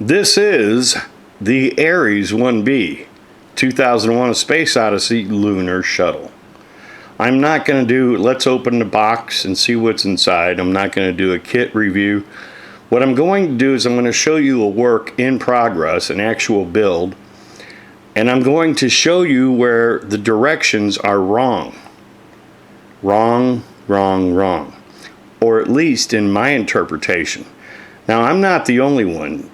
This is the Ares 1B 2001 A Space Odyssey Lunar Shuttle. I'm not going to do, let's open the box and see what's inside. I'm not going to do a kit review. What I'm going to do is I'm going to show you a work in progress, an actual build, and I'm going to show you where the directions are wrong. Wrong, or at least in my interpretation. Now, I'm not the only one.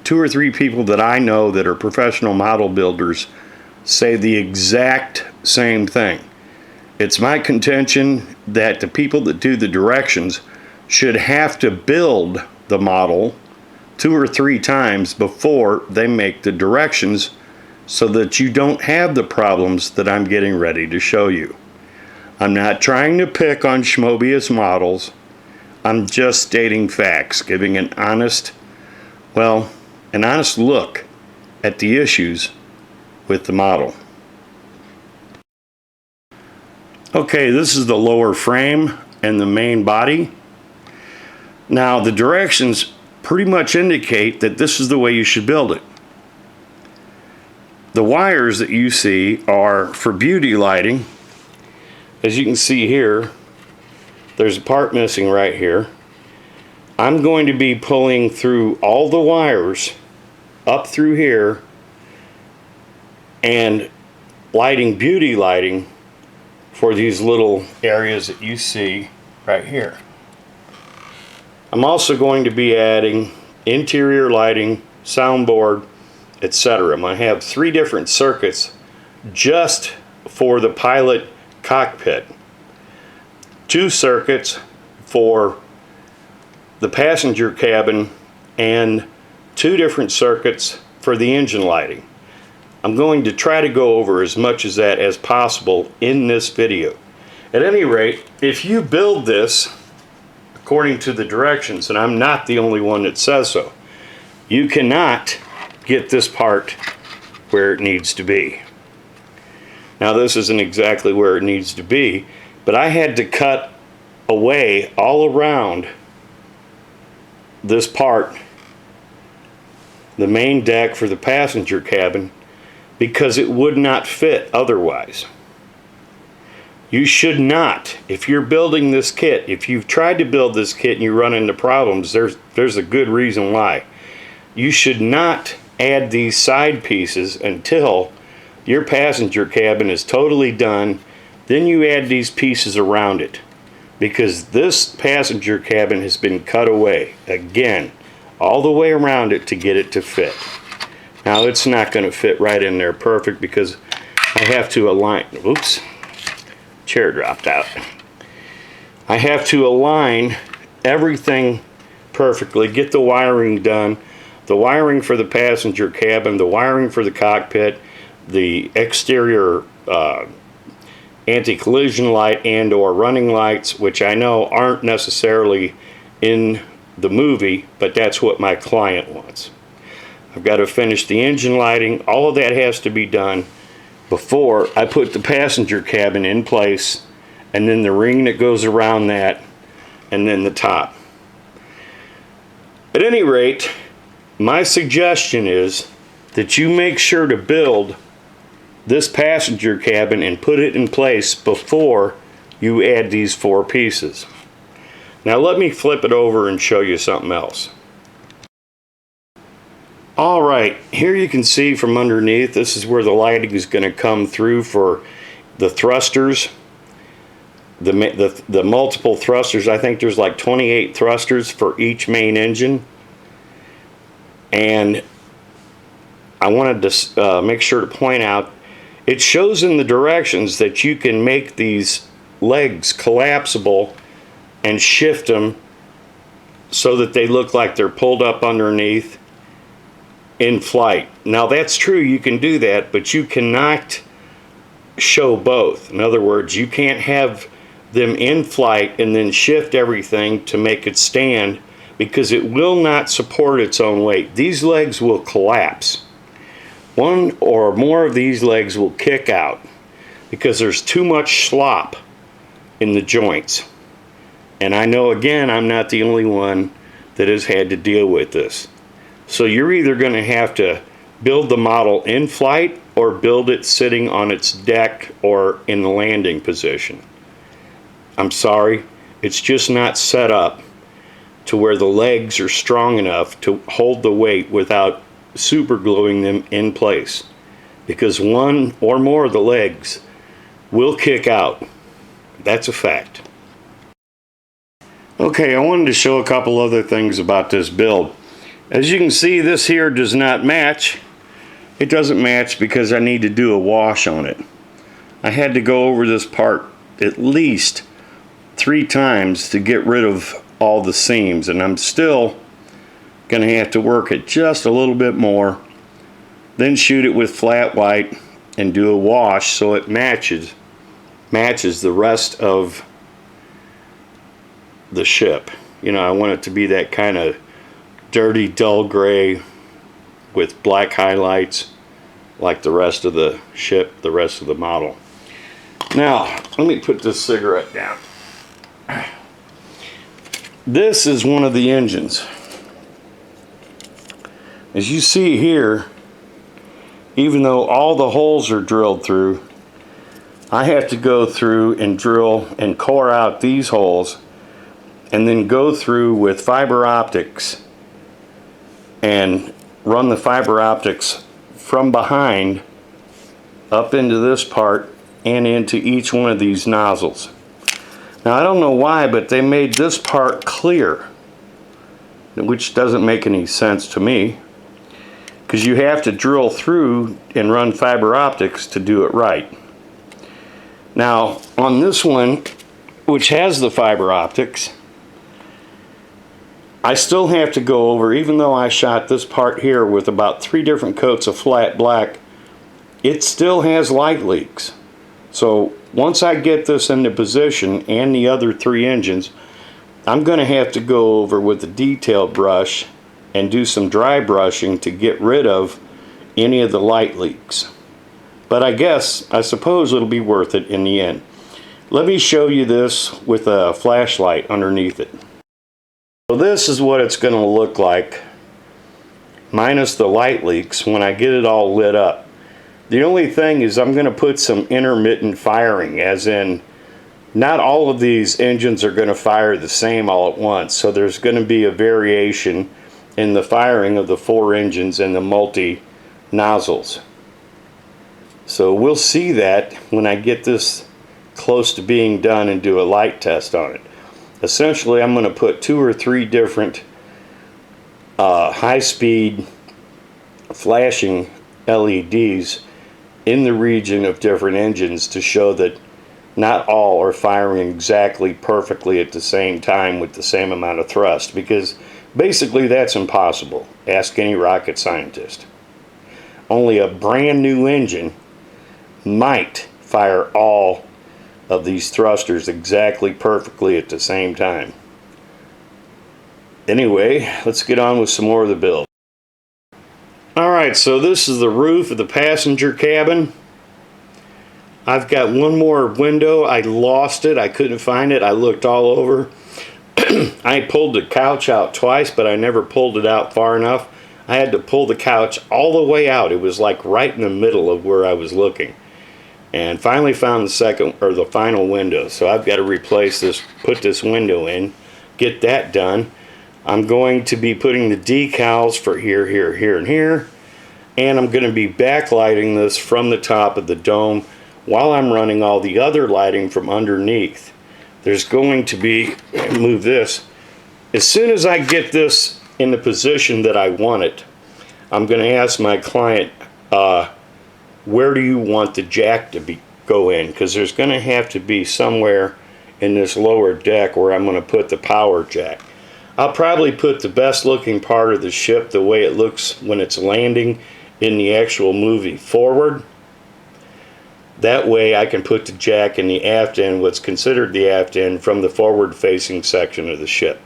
2 or 3 people that I know that are professional model builders say the exact same thing. It's my contention that the people that do the directions should have to build the model 2 or 3 times before they make the directions so that you don't have the problems that I'm getting ready to show you. I'm not trying to pick on Schmobius models. I'm just stating facts, giving an honest look at the issues with the model. Okay, this is the lower frame and the main body. Now, the directions pretty much indicate that this is the way you should build it. The wires that you see are for beauty lighting. As you can see here, there's a part missing right here. I'm going to be pulling through all the wires up through here and lighting beauty lighting for these little areas that you see right here. I'm also going to be adding interior lighting, soundboard, etc. I'm going to have 3 different circuits just for the pilot cockpit. 2 circuits for the passenger cabin and 2 different circuits for the engine lighting. I'm going to try to go over as much of that as possible in this video. At any rate, if you build this according to the directions, and I'm not the only one that says so, you cannot get this part where it needs to be. Now, this isn't exactly where it needs to be, but I had to cut away all around this part, the main deck for the passenger cabin, because it would not fit otherwise. You should not, if you're building this kit, if you've tried to build this kit and you run into problems, there's a good reason why. You should not add these side pieces until your passenger cabin is totally done. Then you add these pieces around it, because this passenger cabin has been cut away again all the way around it to get it to fit. Now, it's not going to fit right in there perfect because I have to align. Oops, chair dropped out. I have to align everything perfectly, get the wiring done, the wiring for the passenger cabin, the wiring for the cockpit, the exterior anti-collision light and or running lights, which I know aren't necessarily in the movie, but that's what my client wants. I've got to finish the engine lighting. All of that has to be done before I put the passenger cabin in place, and then the ring that goes around that, and then the top. At any rate, my suggestion is that you make sure to build this passenger cabin and put it in place before you add these 4 pieces. Now, let me flip it over and show you something else. Alright, here you can see from underneath, this is where the lighting is going to come through for the thrusters, the multiple thrusters. I think there's like 28 thrusters for each main engine. And I wanted to make sure to point out, it shows in the directions that you can make these legs collapsible and shift them so that they look like they're pulled up underneath in flight. Now, that's true, you can do that, but you cannot show both. In other words, you can't have them in flight and then shift everything to make it stand, because it will not support its own weight. These legs will collapse. 1 or more of these legs will kick out because there's too much slop in the joints. And I know, again, I'm not the only one that has had to deal with this. So you're either going to have to build the model in flight or build it sitting on its deck or in the landing position. I'm sorry, it's just not set up to where the legs are strong enough to hold the weight without super gluing them in place, because one or more of the legs will kick out. That's a fact. Okay, I wanted to show a couple other things about this build. As you can see, this here does not match. It doesn't match because I need to do a wash on it. I had to go over this part at least 3 times to get rid of all the seams, and I'm still going to have to work it just a little bit more, then shoot it with flat white and do a wash so it matches the rest of the ship. You know, I want it to be that kind of dirty, dull gray with black highlights like the rest of the ship, the rest of the model. Now, let me put this cigarette down. This is one of the engines. As you see here, even though all the holes are drilled through, I have to go through and drill and core out these holes and then go through with fiber optics and run the fiber optics from behind up into this part and into each one of these nozzles. Now, I don't know why, but they made this part clear, which doesn't make any sense to me, because you have to drill through and run fiber optics to do it right. Now, on this one, which has the fiber optics, I still have to go over, even though I shot this part here with about 3 different coats of flat black, it still has light leaks. So once I get this into position and the other 3 engines, I'm going to have to go over with a detail brush and do some dry brushing to get rid of any of the light leaks. But I suppose it'll be worth it in the end. Let me show you this with a flashlight underneath it. So this is what it's going to look like, minus the light leaks, when I get it all lit up. The only thing is I'm going to put some intermittent firing, as in not all of these engines are going to fire the same all at once. So there's going to be a variation in the firing of the 4 engines and the multi-nozzles. So we'll see that when I get this close to being done and do a light test on it. Essentially, I'm going to put 2 or 3 different high-speed flashing LEDs in the region of different engines to show that not all are firing exactly perfectly at the same time with the same amount of thrust, because basically that's impossible. Ask any rocket scientist. Only a brand new engine might fire all of these thrusters exactly perfectly at the same time. Anyway, let's get on with some more of the build. Alright, so this is the roof of the passenger cabin. I've got one more window. I lost it. I couldn't find it. I looked all over. I pulled the couch out twice, but I never pulled it out far enough. I had to pull the couch all the way out. It was like right in the middle of where I was looking. And finally found the final window. So I've got to replace this, put this window in, get that done. I'm going to be putting the decals for here, here, here, and here. And I'm going to be backlighting this from the top of the dome while I'm running all the other lighting from underneath. There's going to be, move this, as soon as I get this in the position that I want it, I'm going to ask my client, where do you want the jack to go in? Because there's going to have to be somewhere in this lower deck where I'm going to put the power jack. I'll probably put the best looking part of the ship the way it looks when it's landing in the actual movie forward. That way I can put the jack in the aft end, what's considered the aft end, from the forward facing section of the ship.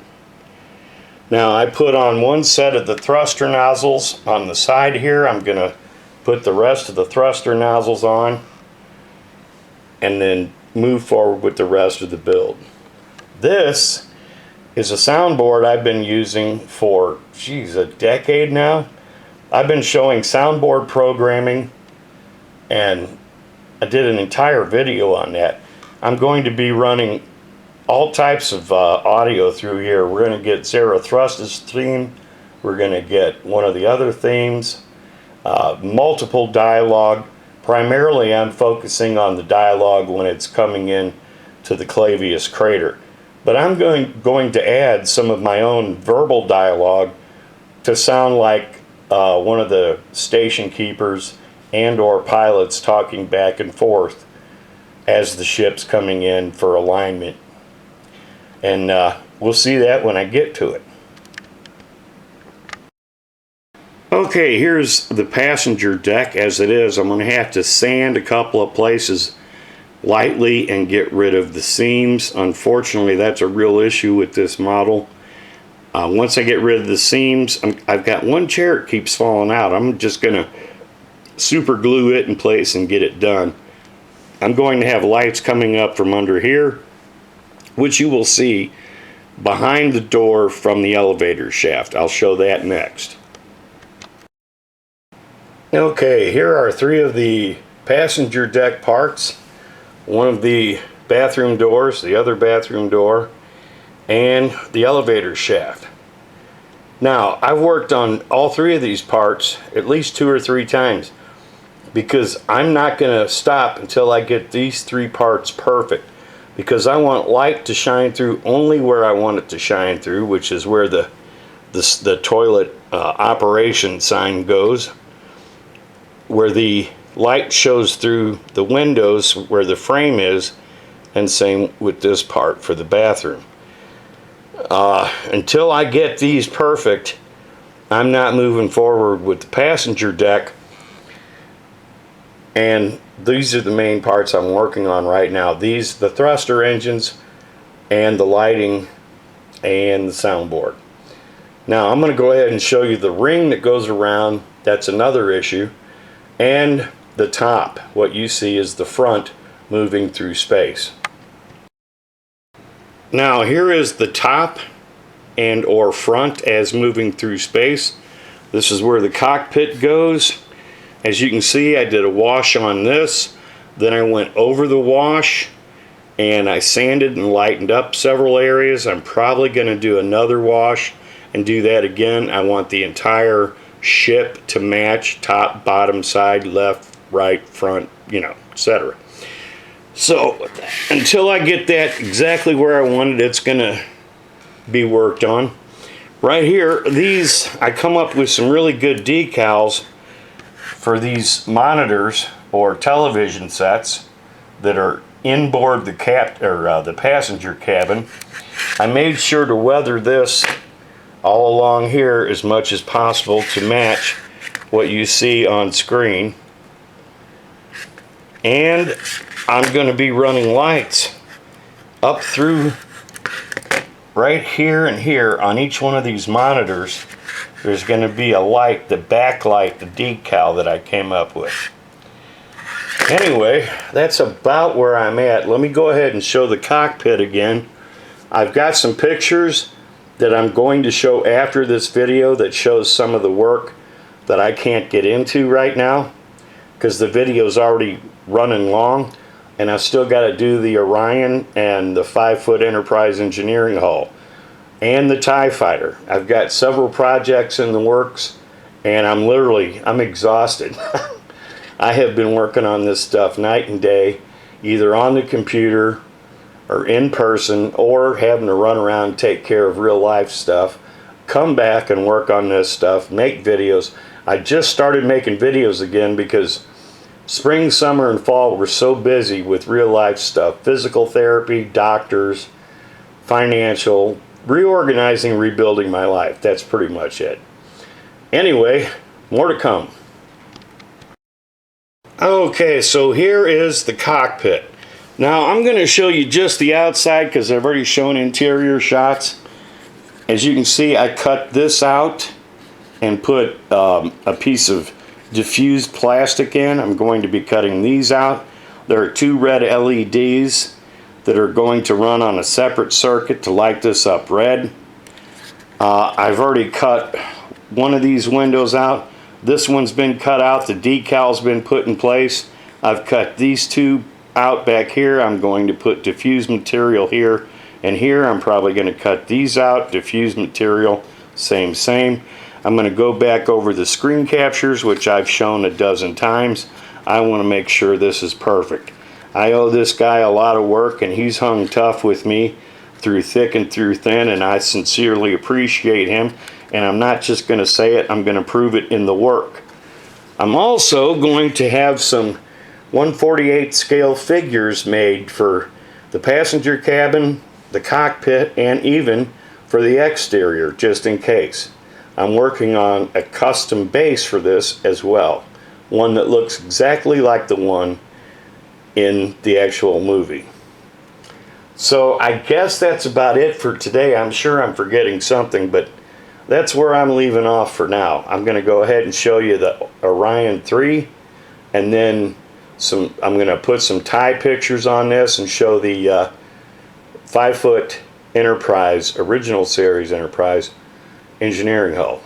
Now I put on one set of the thruster nozzles on the side here. I'm going to put the rest of the thruster nozzles on and then move forward with the rest of the build. This is a soundboard I've been using for, geez, a decade now. I've been showing soundboard programming, and I did an entire video on that. I'm going to be running all types of audio through here. We're going to get Zarathustra's theme. We're going to get one of the other themes, multiple dialogue. Primarily, I'm focusing on the dialogue when it's coming in to the Clavius crater. But I'm going to add some of my own verbal dialogue to sound like one of the station keepers and or pilots talking back and forth as the ship's coming in for alignment. And we'll see that when I get to it. Okay, here's the passenger deck as it is. I'm going to have to sand a couple of places lightly and get rid of the seams. Unfortunately, that's a real issue with this model. Once I get rid of the seams, I've got one chair that keeps falling out. I'm just going to super glue it in place and get it done. I'm going to have lights coming up from under here, which you will see behind the door from the elevator shaft. I'll show that next. Okay, here are three of the passenger deck parts. One of the bathroom doors, the other bathroom door, and the elevator shaft. Now, I've worked on all three of these parts at least 2 or 3 times because I'm not going to stop until I get these 3 parts perfect, because I want light to shine through only where I want it to shine through, which is where the toilet operation sign goes, where the light shows through the windows where the frame is, and same with this part for the bathroom. Until I get these perfect, I'm not moving forward with the passenger deck, and these are the main parts I'm working on right now. The thruster engines and the lighting and the soundboard. Now I'm going to go ahead and show you the ring that goes around. That's another issue. And the top, what you see is the front moving through space. Now here is the top and or front as moving through space. This is where the cockpit goes. As you can see, I did a wash on this, then I went over the wash and I sanded and lightened up several areas. I'm probably going to do another wash and do that again. I want the entire ship to match top, bottom, side, left, right, front, etc. So until I get that exactly where I want it, it's going to be worked on. Right here, I come up with some really good decals for these monitors or television sets that are inboard the passenger cabin. I made sure to weather this all along here as much as possible to match what you see on screen. And I'm going to be running lights up through right here and here on each one of these monitors. There's going to be a light, the backlight, the decal that I came up with. Anyway, that's about where I'm at. Let me go ahead and show the cockpit again. I've got some pictures that I'm going to show after this video that shows some of the work that I can't get into right now because the video's already running long, and I've still got to do the Orion and the 5-foot Enterprise engineering hull and the TIE fighter. I've got several projects in the works, and I'm exhausted. I have been working on this stuff night and day, either on the computer or in person, or having to run around and take care of real life stuff, come back and work on this stuff, make videos. I just started making videos again because spring, summer, and fall were so busy with real life stuff, physical therapy, doctors, financial, reorganizing, rebuilding my life. That's pretty much it. Anyway, more to come. Okay, so here is the cockpit. Now I'm going to show you just the outside because I've already shown interior shots. As you can see, I cut this out and put a piece of diffused plastic in. I'm going to be cutting these out. There are 2 red LEDs that are going to run on a separate circuit to light this up red. I've already cut one of these windows out. This one's been cut out. The decal's been put in place. I've cut these two out back here. I'm going to put diffused material here and here. I'm probably going to cut these out. Diffused material, same. I'm going to go back over the screen captures, which I've shown a dozen times. I want to make sure this is perfect. I owe this guy a lot of work, and he's hung tough with me through thick and through thin, and I sincerely appreciate him. And I'm not just going to say it, I'm going to prove it in the work. I'm also going to have some 1/48 scale figures made for the passenger cabin, the cockpit, and even for the exterior, just in case. I'm working on a custom base for this as well. One that looks exactly like the one in the actual movie. So I guess that's about it for today. I'm sure I'm forgetting something, but that's where I'm leaving off for now. I'm going to go ahead and show you the Orion III, and then I'm going to put some tie pictures on this and show the 5-foot Enterprise, original series Enterprise engineering hull.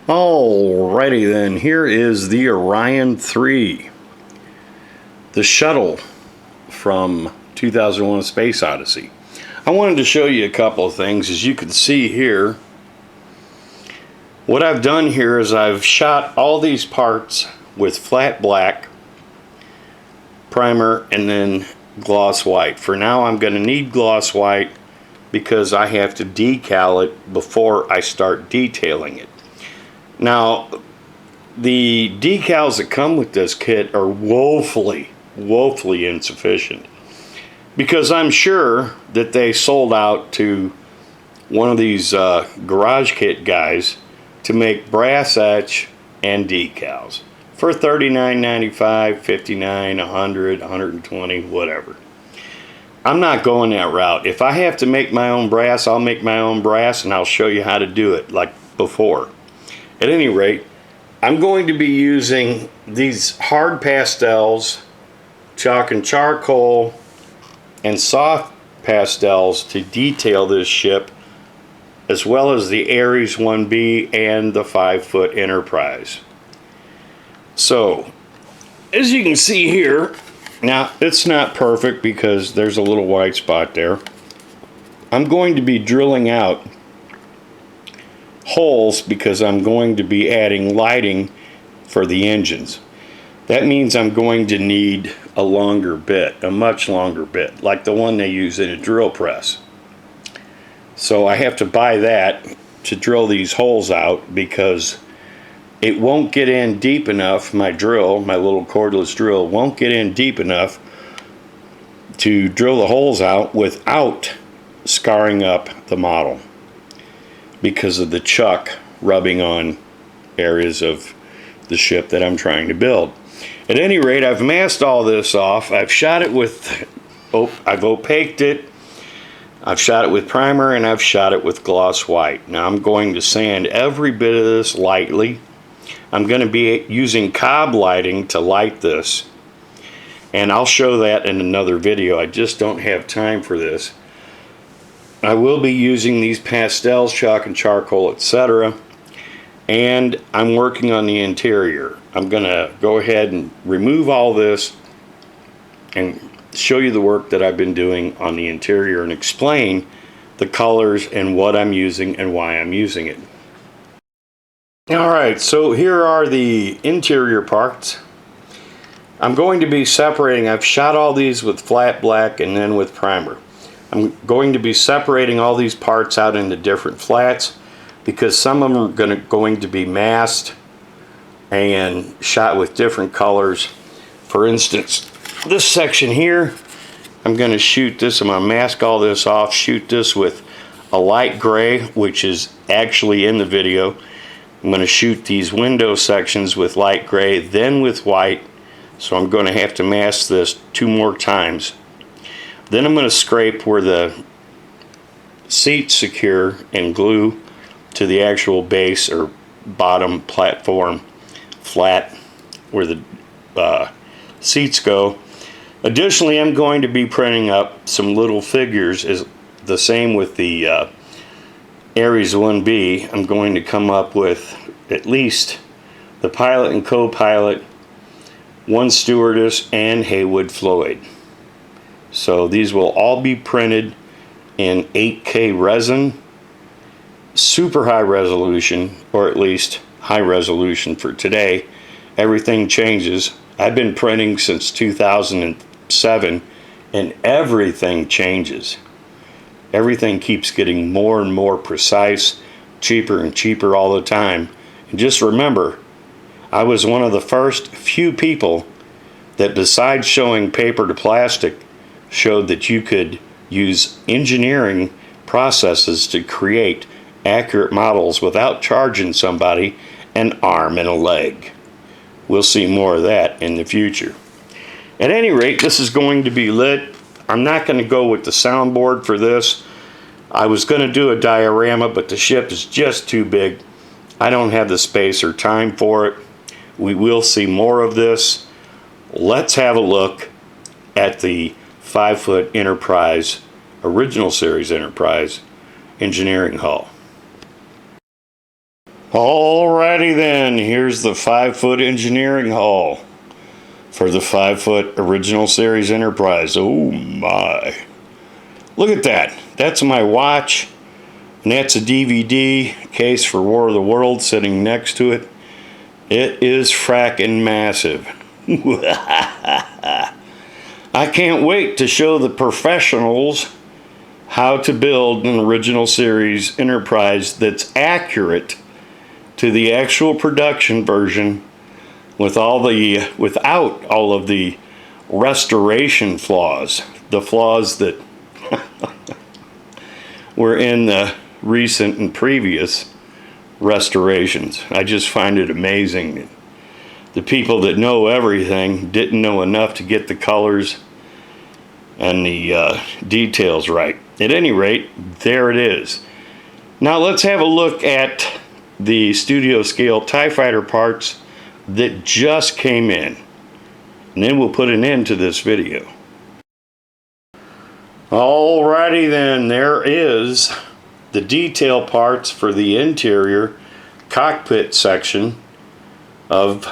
Alrighty then, here is the Orion III, the shuttle from 2001: A Space Odyssey. I wanted to show you a couple of things. As you can see here, what I've done here is I've shot all these parts with flat black primer and then gloss white. For now I'm going to need gloss white because I have to decal it before I start detailing it. Now, the decals that come with this kit are woefully insufficient, because I'm sure that they sold out to one of these garage kit guys to make brass etch and decals for $39.95, $59, $100, $120, whatever. I'm not going that route. If I have to make my own brass, I'll make my own brass, and I'll show you how to do it like before. At any rate, I'm going to be using these hard pastels, chalk and charcoal, and soft pastels to detail this ship, as well as the Ares 1B and the 5-foot Enterprise. So, as you can see here, now it's not perfect because there's a little white spot there. I'm going to be drilling out holes because I'm going to be adding lighting for the engines. That means I'm going to need a longer bit, a much longer bit, like the one they use in a drill press. So I have to buy that to drill these holes out because it won't get in deep enough. My drill, my little cordless drill, won't get in deep enough to drill the holes out without scarring up the model, because of the chuck rubbing on areas of the ship that I'm trying to build. At any rate, I've masked all this off. I've shot it with, I've opaqued it, I've shot it with primer, and I've shot it with gloss white. Now I'm going to sand every bit of this lightly. I'm going to be using cob lighting to light this, and I'll show that in another video. I just don't have time for this. I will be using these pastels, chalk and charcoal, etc. And I'm working on the interior. I'm going to go ahead and remove all this and show you the work that I've been doing on the interior and explain the colors and what I'm using and why I'm using it. Alright, so here are the interior parts. I'm going to be separating. I've shot all these with flat black and then with primer. I'm going to be separating all these parts out into different flats because some of them are going to be masked and shot with different colors. For instance, this section here, I'm going to shoot this. I'm going to mask all this off, shoot this with a light gray, which is actually in the video. I'm going to shoot these window sections with light gray, then with white, So I'm going to have to mask this 2 more times. Then I'm going to scrape where the seats secure and glue to the actual base or bottom platform flat where the seats go. Additionally, I'm going to be printing up some little figures, is the same with the Aries 1B. I'm going to come up with at least the pilot and co-pilot, 1 stewardess, and Haywood Floyd. So these will all be printed in 8K resin, super high resolution, or at least high resolution for today. Everything changes. I've been printing since 2007, and everything changes. Everything keeps getting more and more precise, cheaper and cheaper all the time. And just remember, I was one of the first few people that, besides showing paper to plastic, showed that you could use engineering processes to create accurate models without charging somebody an arm and a leg. We'll see more of that in the future. At any rate, this is going to be lit. I'm not going to go with the soundboard for this. I was going to do a diorama, but the ship is just too big. I don't have the space or time for it. We will see more of this. Let's have a look at the 5-foot Enterprise, original series Enterprise engineering hull. Alrighty then, here's the 5-foot engineering hull for the 5-foot original series Enterprise. Oh my. Look at that. That's my watch, and that's a DVD case for War of the Worlds sitting next to it. It is frackin' massive. I can't wait to show the professionals how to build an original series Enterprise that's accurate to the actual production version without all of the restoration flaws, the flaws that were in the recent and previous restorations. I just find it amazing that the people that know everything didn't know enough to get the colors and the details right. At any rate, there it is. Now let's have a look at the studio scale TIE Fighter parts that just came in, and then we'll put an end to this video. Alrighty then, there is the detail parts for the interior cockpit section of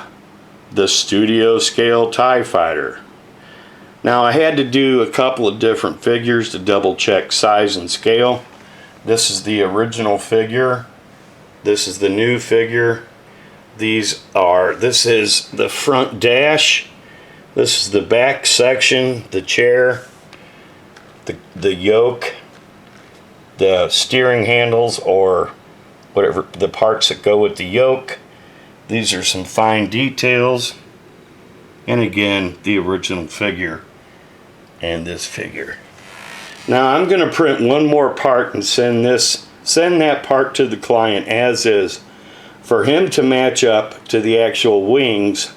the studio scale TIE Fighter. Now I had to do a couple of different figures to double check size and scale. This is the original figure. This is the new figure. This is the front dash. This is the back section, the chair, the yoke, the steering handles, or whatever the parts that go with the yoke. These are some fine details. And again, the original figure and this figure. Now I'm going to print one more part and send that part to the client as is, for him to match up to the actual wings,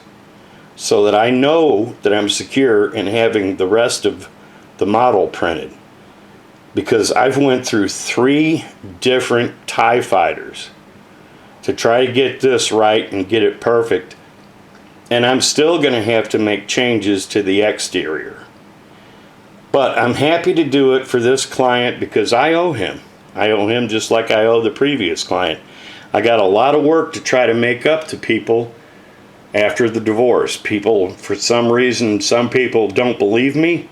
so that I know that I'm secure in having the rest of the model printed. Because I've went through 3 different TIE Fighters to try to get this right and get it perfect, and I'm still going to have to make changes to the exterior. But I'm happy to do it for this client because I owe him. I owe him just like I owe the previous client. I got a lot of work to try to make up to people after the divorce. People, for some reason, some people don't believe me,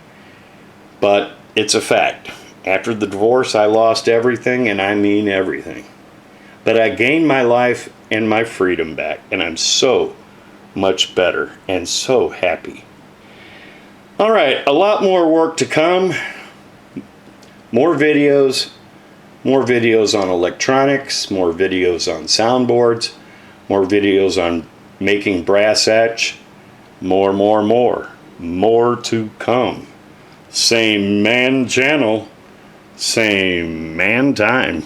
but it's a fact. After the divorce, I lost everything, and I mean everything. But I gained my life and my freedom back, and I'm so much better and so happy. All right, a lot more work to come. More videos on electronics, more videos on soundboards, more videos on making brass etch, more to come. Same man channel, same man time.